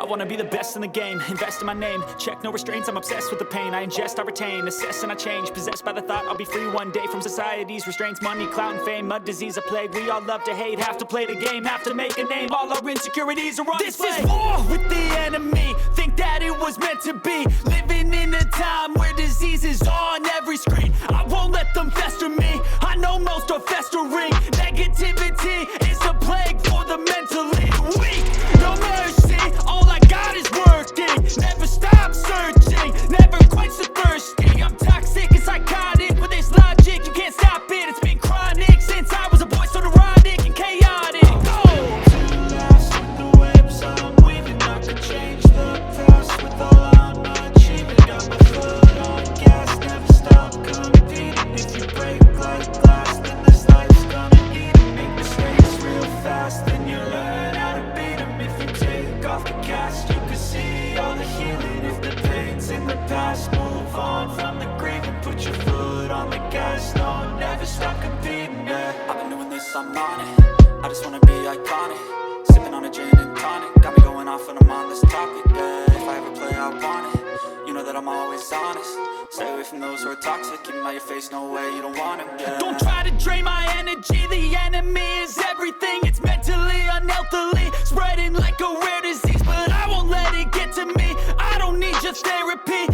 wanna be the best in the game, invest in my name, check no restraints, I'm obsessed with the pain. I ingest, I retain, assess and I change, possessed by the thought I'll be free one day from society's restraints. Money, clout and fame, mud, disease, a plague. We all love to hate, have to play the game, have to make a name. All our insecurities are on display. This is war with the enemy, think that it was meant to be. Living in a time where disease is on every screen. I won't let them fester me, I know most are festering. Negativity is a plague for the mentally weak. No mercy, all I got is working. Never stop searching, never quench the thirsty. I'm toxic and psychotic, with this logic you can't stop it. It's been chronic since I was a boy, so neurotic and chaotic. To last with the webs I'm weaving, I could change the past with all I'm achieving. Got my foot on gas, never stop competing. If you break like glass, then this life's gonna eat it. Make mistakes real fast, then you learn how to beat them. If you take off the cast, you can see all the healing. If the pain's in the past, move on from the grave and put your foot on the gas. No, never stop competing, yeah. I've been doing this, I'm on it. I just wanna be iconic. Sipping on a gin and tonic, got me going off when I'm on this topic, yeah. If I ever play, I want it. You know that I'm always honest. Stay away from those who are toxic. Keep them out your face, no way, you don't want them, yeah. Don't try to drain my energy. The enemy is everything. It's mentally, unhealthily, spreading like a rare disease. But I won't let it get to me. I don't need your therapy.